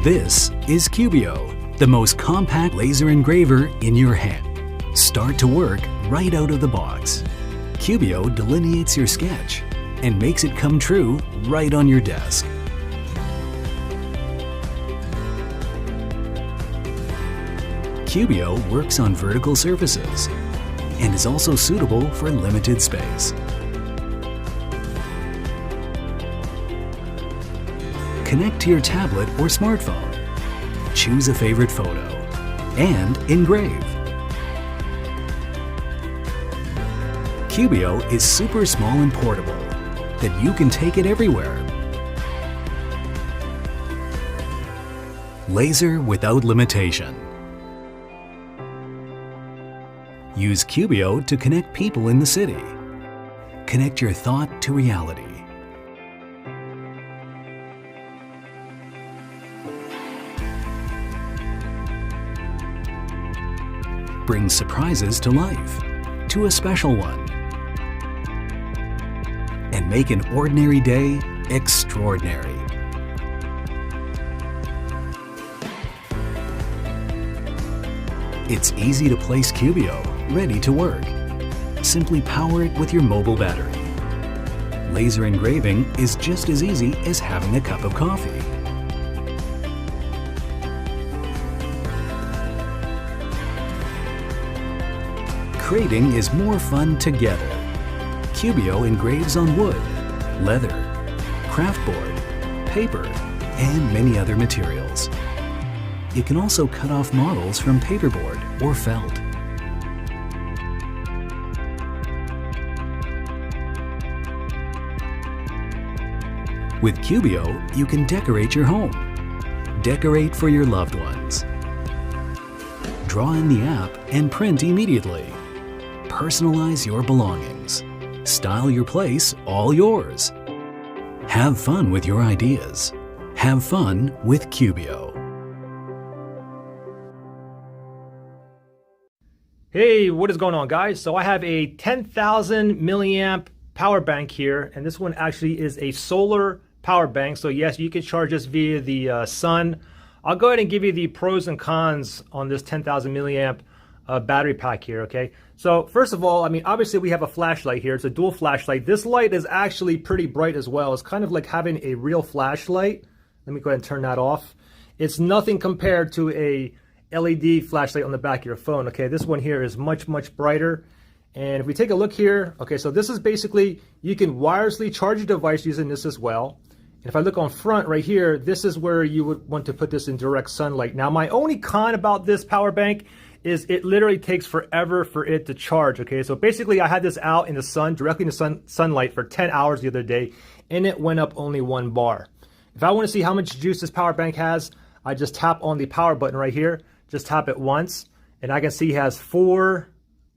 This is Cubio, the most compact laser engraver in your hand. Start to work right out of the box. Cubio delineates your sketch and makes it come true right on your desk. Cubio works on vertical surfaces and is also suitable for limited space. Connect to your tablet or smartphone. Choose a favorite photo and engrave. Cubio is super small and portable, that you can take it everywhere. Laser without limitation. Use Cubio to connect people in the city. Connect your thought to reality. Bring surprises to life, to a special one. And make an ordinary day extraordinary. It's easy to place Cubio, ready to work. Simply power it with your mobile battery. Laser engraving is just as easy as having a cup of coffee. Creating is more fun together. Cubio engraves on wood, leather, craftboard, paper, and many other materials. It can also cut off models from paperboard or felt. With Cubio, you can decorate your home. Decorate for your loved ones. Draw in the app and print immediately. Personalize your belongings. Style your place, all yours. Have fun with your ideas. Have fun with Cubio. Hey, what is going on, guys? So I have a 10,000 milliamp power bank here, and this one actually is a solar power bank. So yes, you can charge this via the sun. I'll go ahead and give you the pros and cons on this 10,000 milliamp battery pack here, okay? So first of all, I mean, obviously we have a flashlight here. It's a dual flashlight. This light is actually pretty bright as well. It's kind of like having a real flashlight. Let me go ahead and turn that off. It's nothing compared to a LED flashlight on the back of your phone, okay? This one here is much, much brighter. And if we take a look here, okay, so this is basically, you can wirelessly charge your device using this as well. And if I look on front right here, this is where you would want to put this in direct sunlight. Now, my only con about this power bank is it literally takes forever for it to charge, okay? So basically I had this out in the sun, directly in the sunlight for 10 hours the other day, and it went up only 1 bar. If I want to see how much juice this power bank has, I just tap on the power button right here, just tap it once, and I can see it has 4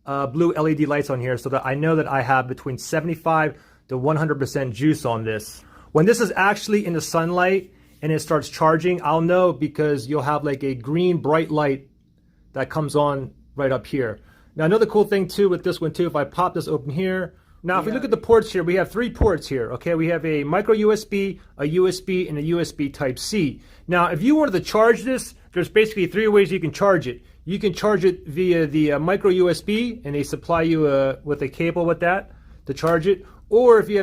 blue LED lights on here, so that I know that I have between 75 to 100% juice on this. When this is actually in the sunlight and it starts charging, I'll know because you'll have like a green bright light that comes on right up here. Now another cool thing too with this one too, if I pop this open here, now if we look at the ports here, we have 3 ports here, okay? We have a micro USB, a USB, and a USB Type-C. Now if you wanted to charge this, there's basically 3 ways you can charge it. You can charge it via the micro USB, and they supply you with a cable with that to charge it. Or if you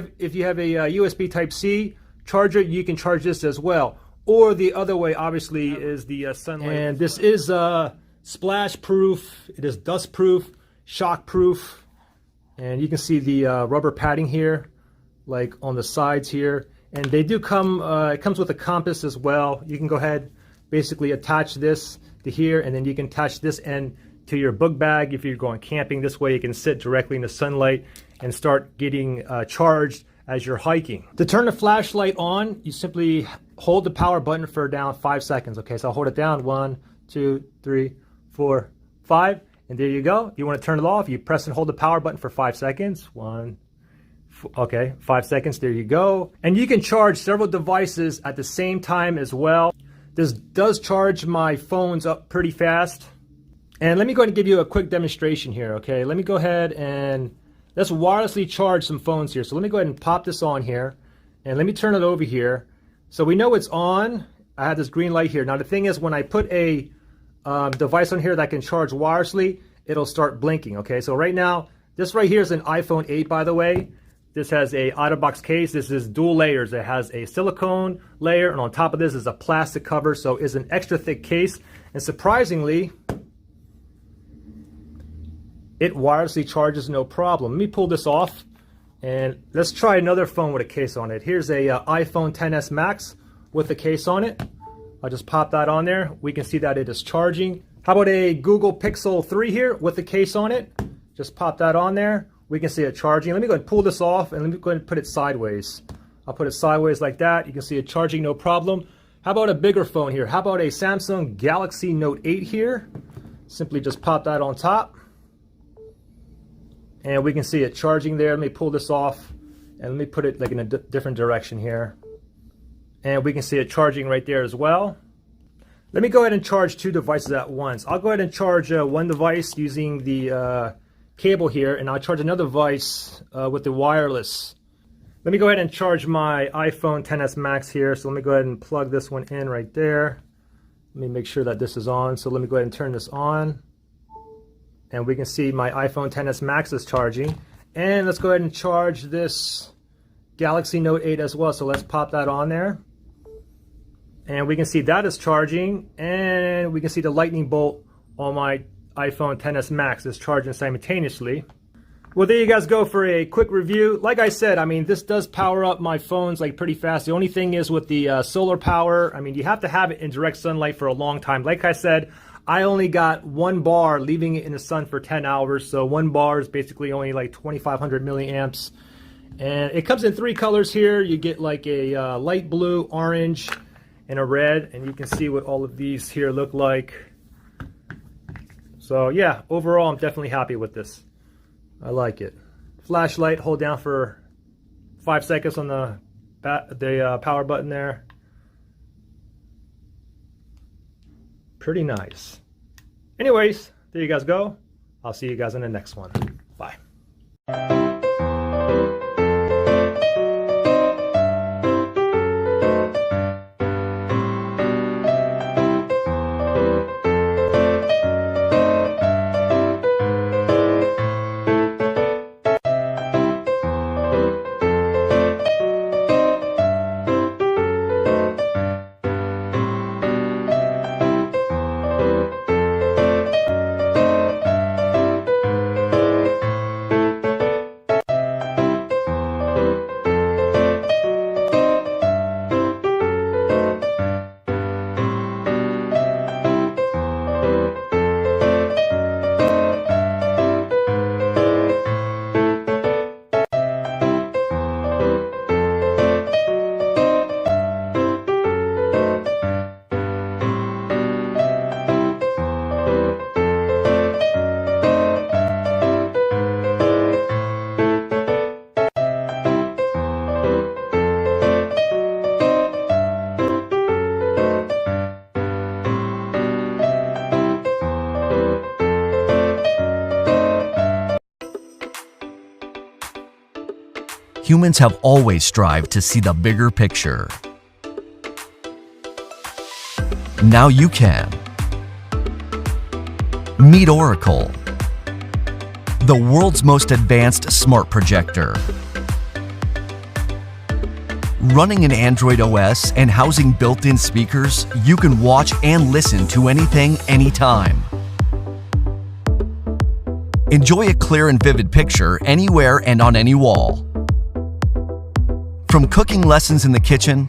have a USB Type-C charger, you can charge this as well. Or the other way, obviously, is the sunlight. And this is splash proof, it is dust proof, shock proof, and you can see the rubber padding here, like on the sides here. And they do come, it comes with a compass as well. You can go ahead, basically attach this to here, and then you can attach this end to your book bag if you're going camping. This way you can sit directly in the sunlight and start getting charged as you're hiking. To turn the flashlight on, you simply hold the power button for down 5 seconds. Okay, so I'll hold it down, 1, 2, 3, 4, 5, and there you go. If you want to turn it off, you press and hold the power button for 5 seconds. 1, okay, 5 seconds, there you go. And you can charge several devices at the same time as well. This does charge my phones up pretty fast. And let me go ahead and give you a quick demonstration here, okay? Let me go ahead and let's wirelessly charge some phones here. So let me go ahead and pop this on here, and let me turn it over here. So we know it's on, I have this green light here. Now the thing is, when I put a device on here that can charge wirelessly, it'll start blinking. Okay, so right now, this right here is an iPhone 8, by the way. This has a out-of-box case. This is dual layers. It has a silicone layer, and on top of this is a plastic cover, so it's an extra thick case. And surprisingly, it wirelessly charges no problem. Let me pull this off, and let's try another phone with a case on it. Here's a iPhone XS Max with a case on it. I'll just pop that on there. We can see that it is charging. How about a Google Pixel 3 here with a case on it? Just pop that on there. We can see it charging. Let me go ahead and pull this off, and let me go ahead and put it sideways. I'll put it sideways like that. You can see it charging no problem. How about a bigger phone here? How about a Samsung Galaxy Note 8 here? Simply just pop that on top. And we can see it charging there. Let me pull this off, and let me put it like in a different direction here. And we can see it charging right there as well. Let me go ahead and charge two devices at once. I'll go ahead and charge one device using the cable here, and I'll charge another device with the wireless. Let me go ahead and charge my iPhone XS Max here. So let me go ahead and plug this one in right there. Let me make sure that this is on. So let me go ahead and turn this on. And we can see my iPhone XS Max is charging. And let's go ahead and charge this Galaxy Note 8 as well. So let's pop that on there. And we can see that is charging. And we can see the lightning bolt on my iPhone XS Max is charging simultaneously. Well, there you guys go for a quick review. Like I said, I mean, this does power up my phones like pretty fast. The only thing is with the solar power, I mean, you have to have it in direct sunlight for a long time. Like I said, I only got 1 bar leaving it in the sun for 10 hours. So 1 bar is basically only like 2,500 milliamps. And it comes in 3 colors here. You get like a light blue, orange, and a red. And you can see what all of these here look like. So yeah, overall, I'm definitely happy with this. I like it. Flashlight, hold down for 5 seconds on the power button there. Pretty nice. Anyways, there you guys go. I'll see you guys in the next one. Bye. Humans have always strived to see the bigger picture. Now you can. Meet Oracle, the world's most advanced smart projector. Running an Android OS and housing built-in speakers, you can watch and listen to anything, anytime. Enjoy a clear and vivid picture anywhere and on any wall. From cooking lessons in the kitchen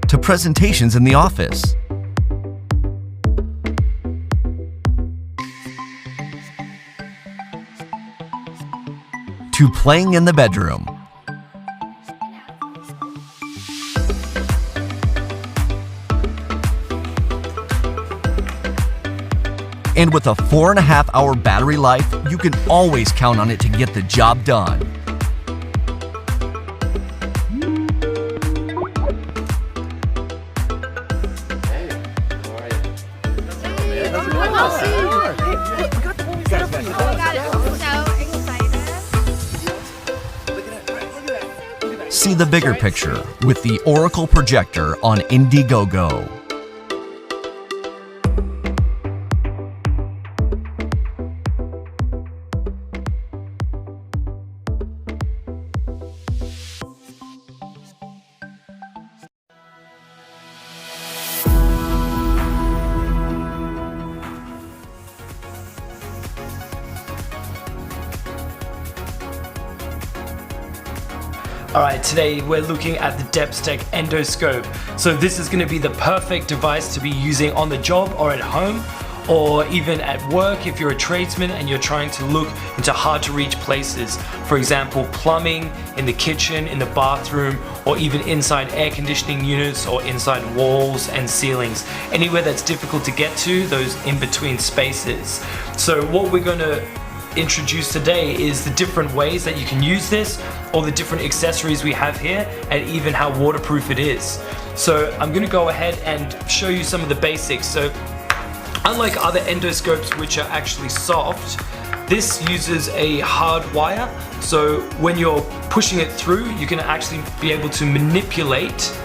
to presentations in the office. To playing in the bedroom. And with a 4.5-hour battery life, you can always count on it to get the job done. See see the bigger picture with the Oracle projector on Indiegogo. Alright, today we're looking at the DepthStack endoscope. So this is going to be the perfect device to be using on the job or at home, or even at work if you're a tradesman and you're trying to look into hard to reach places. For example, plumbing, in the kitchen, in the bathroom, or even inside air conditioning units or inside walls and ceilings. Anywhere that's difficult to get to, those in between spaces. So what we're going to introduce today is the different ways that you can use this, all the different accessories we have here, and even how waterproof it is. So I'm going to go ahead and show you some of the basics. So unlike other endoscopes which are actually soft, this uses a hard wire. So when you're pushing it through, you can actually be able to manipulate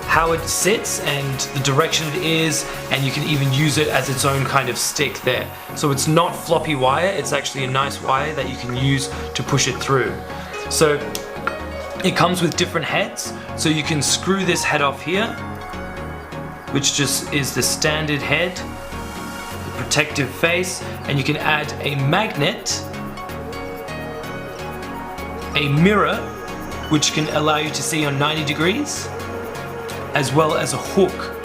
how it sits and the direction it is, and you can even use it as its own kind of stick there. So it's not floppy wire, it's actually a nice wire that you can use to push it through. So it comes with different heads, so you can screw this head off here, which just is the standard head, the protective face, and you can add a magnet, a mirror, which can allow you to see on 90 degrees, as well as a hook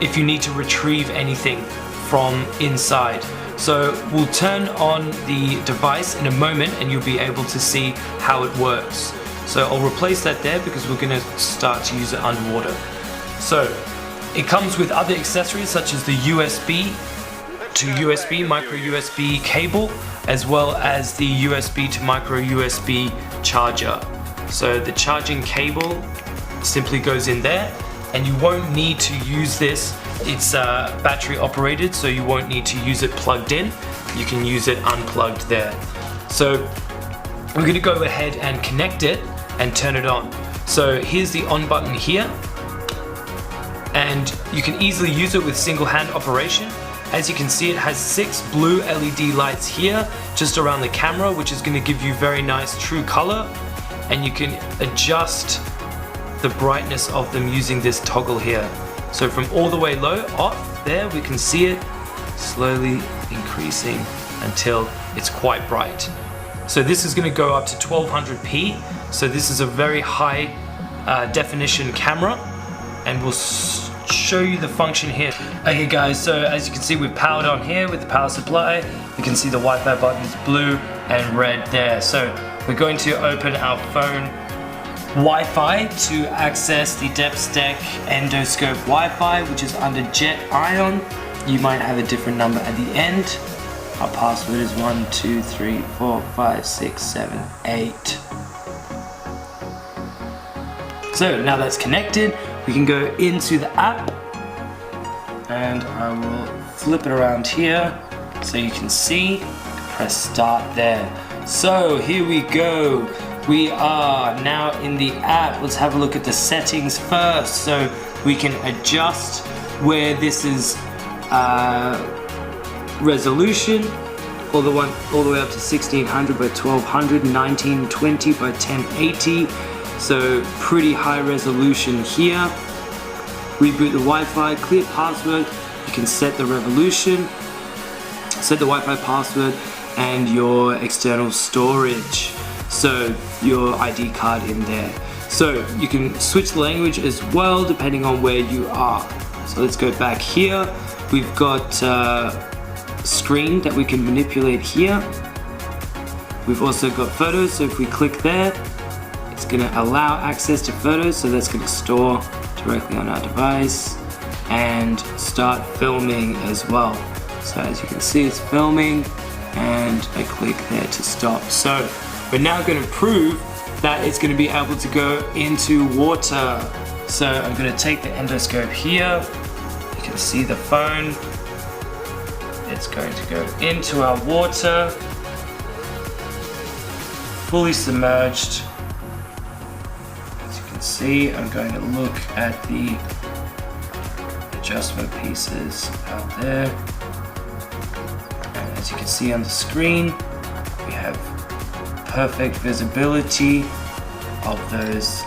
if you need to retrieve anything from inside. So we'll turn on the device in a moment and you'll be able to see how it works. So I'll replace that there because we're going to start to use it underwater. So it comes with other accessories such as the USB to USB, micro USB cable, as well as the USB to micro USB charger. So the charging cable simply goes in there, and you won't need to use this. It's battery operated, so you won't need to use it plugged in. You can use it unplugged there. So we're going to go ahead and connect it and turn it on. So here's the on button here, and you can easily use it with single hand operation. As you can see, it has 6 blue LED lights here just around the camera, which is going to give you very nice true color, and you can adjust the brightness of them using this toggle here. So from all the way low, off, there we can see it slowly increasing until it's quite bright. So this is going to go up to 1200p, so this is a very high definition camera, and we'll show you the function here. Okay guys, so as you can see, we've powered on here with the power supply. You can see the Wi-Fi buttons blue and red there. So we're going to open our phone Wi-Fi to access the DepthStack endoscope Wi-Fi, which is under Jet Ion. You might have a different number at the end. Our password is 1 2 3 4 5 6 7 8. So now that's connected, we can go into the app, and I will flip it around here so you can see. Press start there. So here we go. We are now in the app. Let's have a look at the settings first. So we can adjust where this is resolution, all the way up to 1600 by 1200, 1920 by 1080. So pretty high resolution here. Reboot the Wi-Fi, clear password. You can set the resolution, set the Wi-Fi password, and your external storage. So your ID card in there. So you can switch the language as well depending on where you are. So let's go back here. We've got a screen that we can manipulate here. We've also got photos, so if we click there, it's going to allow access to photos, so that's going to store directly on our device and start filming as well. So as you can see, it's filming, and I click there to stop. So we're now going to prove that it's going to be able to go into water. So I'm going to take the endoscope here. You can see the phone. It's going to go into our water, fully submerged. see, I'm going to look at the adjustment pieces out there. And as you can see on the screen, we have perfect visibility of those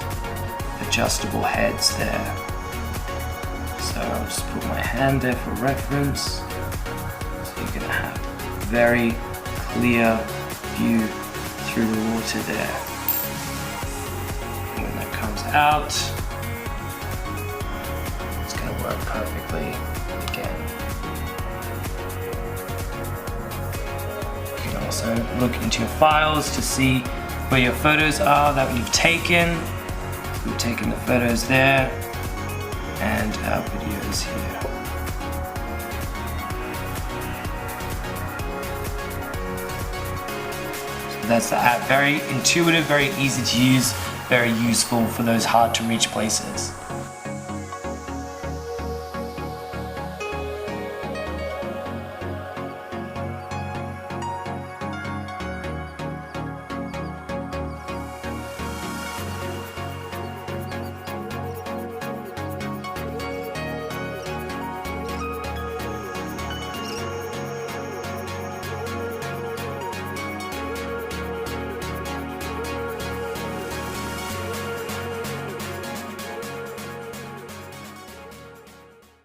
adjustable heads there. So I'll just put my hand there for reference. So you're gonna have a very clear view through the water there. And when that comes out, it's gonna work perfectly again. You can also look into your files to see where your photos are that we've taken. We've taken the photos there and our videos here. So that's the app. Very intuitive, very easy to use, very useful for those hard to reach places.